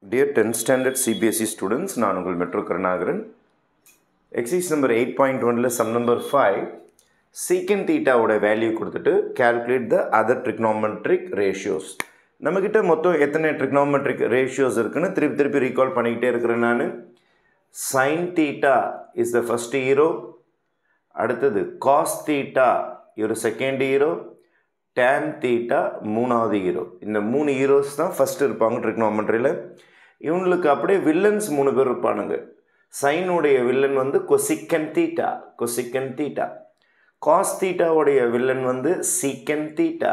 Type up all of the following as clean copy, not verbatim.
Dear 10th standard CBSE students, நான் உங்கள் metro Karunakaran. Exercise number 8.1ல sum number 5 secant theta ஓட value கொடுத்துட்டு calculate the other trigonometric ratios. நம்மகிட்ட மொத்தம் எத்தனை trigonometric ratios இருக்குன்னு திருப்பி ரீகால் பண்ணிக்கிட்டே இருக்கிறேன் நான். sin theta is the first hero, அடுத்தது cos theta ஒரு second hero, tan theta மூணாவது ஹீரோ. இந்த மூணு ஹீரோஸ் தான் ஃபர்ஸ்ட் இருப்பாங்க ட்ரிக்னோமெட்ரியில். இவங்களுக்கு அப்படியே வில்லன்ஸ் மூணு பேர் இருப்பானுங்க. சைனுடைய வில்லன் வந்து கொசிக்கன் தீட்டா. காஸ் தீட்டாவுடைய வில்லன் வந்து சீக்கன் தீட்டா.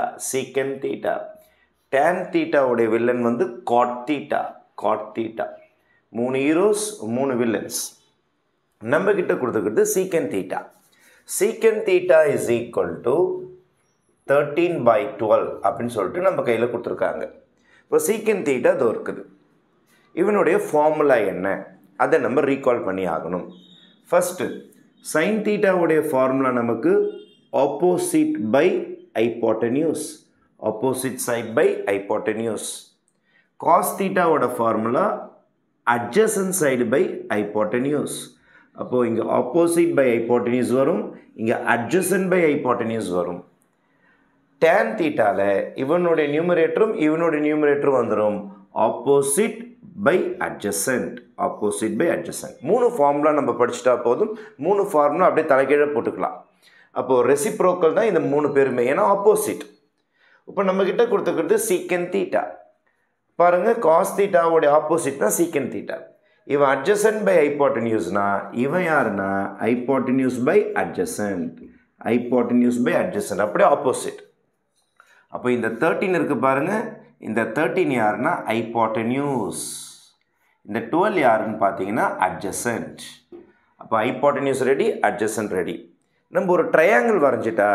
டேன் தீட்டாவுடைய வில்லன் வந்து காட் தீட்டா. மூணு ஹீரோஸ், மூணு வில்லன்ஸ். நம்ம கிட்ட கொடுத்துக்கிறது சீக்கன் தீட்டா. சீக்கன் தீட்டா இஸ் ஈக்குவல் டு 13/12 அப்படின்னு சொல்லிட்டு நம்ம கையில் கொடுத்துருக்காங்க. இப்போ சீக்கன் தீட்டா அது இருக்குது. இவனுடைய ஃபார்முலா என்ன அதை நம்ம ரீகால் பண்ணி ஆகணும். ஃபஸ்ட்டு சைன் தீட்டாவுடைய ஃபார்முலா நமக்கு opposite by hypotenuse, opposite side by hypotenuse. Cos தீட்டாவோட formula adjacent side by hypotenuse. அப்போது இங்கே ஆப்போசிட் பை ஹைப்போட்டென்யூஸ் வரும், இங்கே அட்ஜசன்ட் பை ஹைப்போட்டென்யூஸ் வரும். டேன் தீட்டாவில் இவனுடைய நியூமரேட்டரும் வந்துடும் ஆப்போசிட் பை அட்ஜசன்ட். மூணு ஃபார்முலா நம்ம படிச்சுட்டா போதும். மூணு ஃபார்முலா அப்படியே தலைகீழ போட்டுக்கலாம். அப்போது ரெசிப்ரோக்கல் தான் இந்த மூணு பேருமே, ஏன்னா ஆப்போசிட். இப்போ நம்மக்கிட்ட கொடுத்துக்கிறது சீக்கன் தீட்டா. பாருங்கள், காஸ் தீட்டாவோடைய ஆப்போசிட் தான் சீக்கன் தீட்டா. இவன் அட்ஜசன்ட் பை ஹைப்போட்டென்யூஸ்னா இவன் யாருன்னா ஹைப்போட்டென்யூஸ் பை அட்ஜசன்ட். அப்படியே ஆப்போசிட். அப்போ இந்த 13 இருக்குது பாருங்கள், இந்த 13 யாருன்னா ஹைப்போட்டென்யூஸ், இந்த 12 யாருன்னு பார்த்தீங்கன்னா அட்ஜசன்ட். அப்போ ஹைப்போட்டென்யூஸ் ரெடி, அட்ஜசன்ட் ரெடி. நம்ம ஒரு ட்ரையாங்கிள் வரைஞ்சிட்டா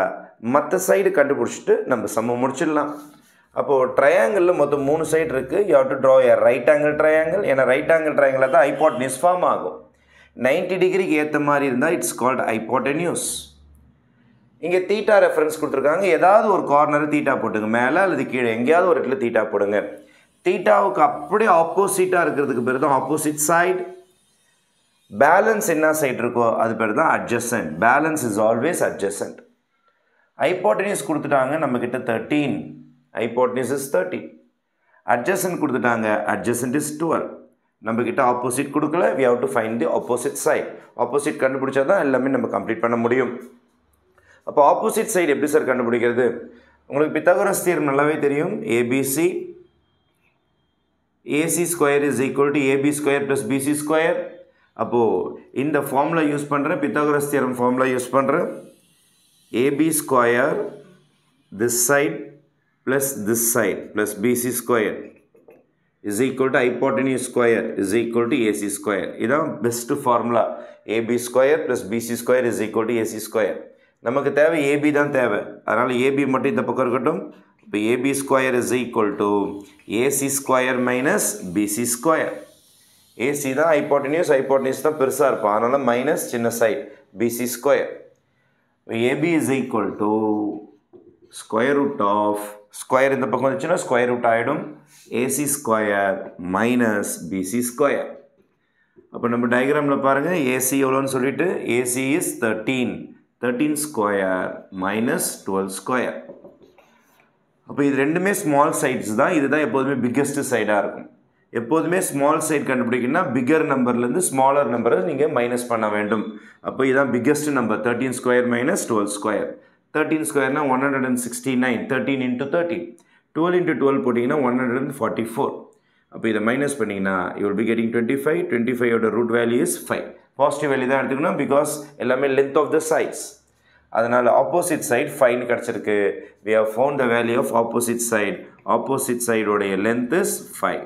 மற்ற சைடு கண்டுபிடிச்சிட்டு நம்ம சம்ம முடிச்சிடலாம். அப்போது ட்ரையாங்கிளில் மொத்தம் 3 சைடு இருக்குது. You have to draw a right angle triangle. ஏன்னா ரைட் ஆங்கிள் ட்ரையாங்கிளில் தான் ஹைப்போட்டென்யூஸ் ஃபார்ம் ஆகும். 90 டிகிரிக்கு ஏற்ற மாதிரி இருந்தால் இட்ஸ் கால்ட் ஹைப்போட்டென்யூஸ். இங்கே தீட்டா ரெஃபரன்ஸ் கொடுத்துருக்காங்க. ஏதாவது ஒரு கார்னர் தீட்டா போட்டுங்க, மேலே அல்லது கீழே எங்கேயாவது ஒரு இடத்துல தீட்டா போடுங்க. தீட்டாவுக்கு அப்படியே ஆப்போசிட்டாக இருக்கிறதுக்கு பேர் தான் ஆப்போசிட் சைடு. பேலன்ஸ் என்ன சைடு இருக்கோ அது பேர் தான் adjacent. Balance is always adjacent. Hypotenuse கொடுத்துட்டாங்க நம்மக்கிட்ட 13. Hypotenuse is 13. அட்ஜசன்ட் கொடுத்துட்டாங்க, அட்ஜசன்ட் இஸ் 12. நம்மக்கிட்ட ஆப்போசிட் கொடுக்கல. We have to find the opposite side. Opposite கண்டுபிடிச்சா தான் எல்லாமே நம்ம கம்ப்ளீட் பண்ண முடியும். அப்போ ஆப்போசிட் சைடு எப்படி சார் கண்டுபிடிக்கிறது? உங்களுக்கு பித்தாகரஸ் தியரம் நல்லாவே தெரியும். AC square is equal to AB square plus BC square. அப்போது இந்த ஃபார்முலா யூஸ் பண்ணுறேன், பித்தாகரஸ் தியரம் ஃபார்முலா யூஸ் பண்ணுறேன். AB square this side plus this side plus BC square is equal to hypotenuse square is equal to AC square. இதுதான் best formula. AB square plus BC square is equal to AC square. நமக்கு தேவை AB தான் தேவை, அதனால் AB மட்டும் இந்த பக்கம் இருக்கட்டும். இப்போ AB square is equal to AC square minus BC square. AC தான் ஹைப்போட்டென்யூஸ் தான் பெருசாக இருப்பான், அதனால் மைனஸ் சின்ன side BC square. AB is equal to square root of, square இந்த பக்கம் வந்துச்சுன்னா ஸ்கொயர் ரூட் ஆகிடும், AC square minus BC square. அப்போ நம்ம டயக்ராமில் பாருங்கள், AC எவ்வளோன்னு சொல்லிட்டு AC is 13 square minus 12 square. அப்போ இது ரெண்டுமே ஸ்மால் சைட்ஸ் தான். இதுதான் எப்போதுமே பிக்கஸ்ட் சைடாக இருக்கும். எப்போதுமே ஸ்மால் சைட் கண்டுபிடிக்கணும்னா பிக்கர் நம்பர்லேருந்து ஸ்மாலர் நம்பரை நீங்கள் மைனஸ் பண்ண வேண்டும். அப்போ இதுதான் biggest number 13 square minus 12 square. 13 ஸ்கொயர்னா 169, 13 இன்ட்டு 13. 12 இன்ட்டு 12 போட்டிங்கன்னா 144. அப்போ இதை மைனஸ் பண்ணிங்கன்னா யூ வில் பி கெட்டிங் 25. 25ஓட root value is 5. Positive value தான் எடுத்துக்கணும், பிகாஸ் எல்லாமே லென்த் ஆஃப் த சைட்ஸ். அதனால் ஆப்போசிட் சைடு 5 கிடச்சிருக்கு. We have found the value of opposite side. Opposite சைடோடைய length is 5.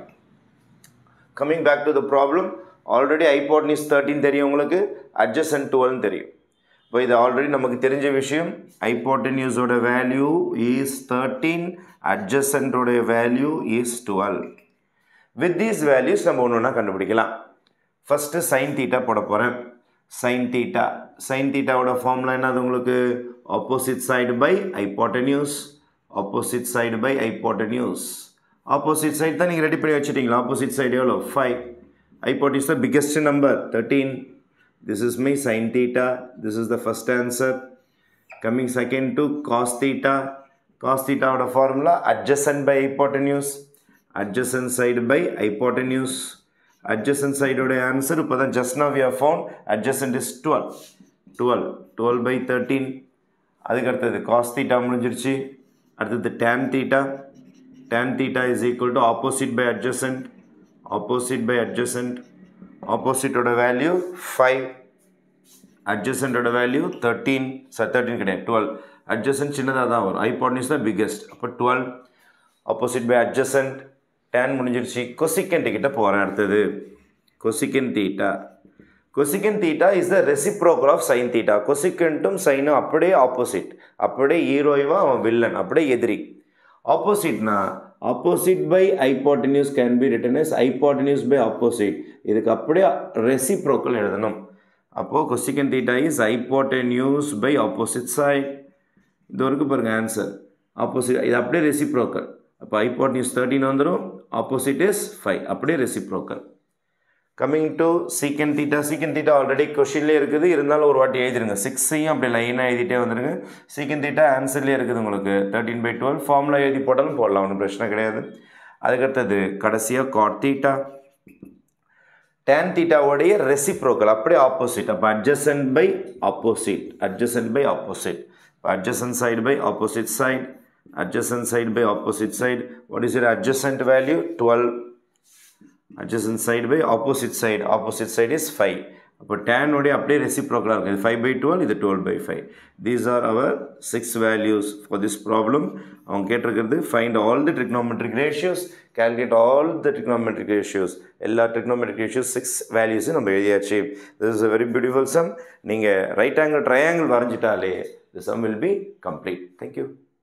Coming back to the problem. Already hypotenuse 13 தெரியும் உங்களுக்கு, adjacent 12 தெரியும். இப்போ இது ஆல்ரெடி நமக்கு தெரிஞ்ச விஷயம். ஹைப்போட்டென்யூஸோட வேல்யூ இஸ் 13, அட்ஜசன்டோடைய value is 12. With these values நம்ம ஒன்று ஒன்றா கண்டுபிடிக்கலாம். ஃபஸ்ட்டு சைன் தீட்டா போட போகிறேன். சைன் தீட்டாவோட ஃபார்முலா என்னது உங்களுக்கு? Opposite side by hypotenuse. Opposite side தான் நீங்கள் ரெடி பண்ணி வச்சுட்டீங்களா? ஆப்போசிட் சைடு எவ்வளோ? 5. hypotenuse the biggest number 13. This is my sin theta. This is the first answer. Coming second to cos theta. Cos theta oda formula adjacent by hypotenuse. Adjacent side by hypotenuse. Adjacent side oda answer ipoda just now we have found adjacent is 12. 12 by 13. அதுக்கு அடுத்தது cos theta முடிஞ்சிருச்சு. அடுத்தது tan theta. Tan theta is equal to opposite by adjacent. Opposite by adjacent. Opposite oda value 5. Adjacent oda value 13. Sorry 13 கிடையாது 12. Adjacent சின்னதாக தான் வரும். Hypotenuse தான் biggest. அப்போ 12. Opposite by adjacent. Tan முடிஞ்சிருச்சு. Cosecant கிட்ட போகிறேன் அடுத்தது. Cosecant theta. Cosecant theta is the reciprocal of sin theta. Cosecantum sin அப்படியே opposite. அப்படியே ஹீரோவா அவன் வில்லன். அப்படியே எதிரி. Opposite na opposite by hypotenuse can be written as hypotenuse by opposite. இதுக்கு அப்படியே reciprocal எழுதணும். அப்போ cosecant theta is hypotenuse by opposite side. இது வரைக்கும் பாருங்க ஆன்சர். ஆப்போசிட் இது அப்படியே reciprocal. அப்போ hypotenuse 13 வந்துடும். Opposite is 5. அப்படியே reciprocal. Coming to secant theta. Secant theta already questionலே இருக்குது. இருந்தாலும் ஒரு வாட்டி எழுதிருங்க. 6ஐயும் அப்படி லைனாக எழுதிட்டே வந்துருங்க. secant theta ஆன்சர்லேயே இருக்குது உங்களுக்கு. 13 by 12 ஃபார்முலா எழுதி போட்டாலும் போடலாம். ஒன்றும் பிரச்சனை கிடையாது. அதுக்கடுத்தது கடைசியாக cot theta. tan theta உடைய reciprocal அப்படியே ஆப்போசிட். அப்போ adjacent by opposite. Adjacent by opposite. Adjacent side by opposite side. Adjacent side by opposite side. What is your adjacent value? 12. Adjacent side by opposite side. Opposite side is 5. அப்போ tan உடைய அப்படியே reciprocal இருக்குது. 5 by 12 இது 12 by 5. These are our 6 values for this problem. அவங்க கேட்டிருக்கிறது find all the trigonometric ratios, calculate all the trigonometric ratios. எல்லா trigonometric ratios 6 values நம்ம எழுதியாச்சு. This is a very beautiful sum. நீங்கள் right angle triangle வரைஞ்சிட்டாலே the sum will be complete. Thank you.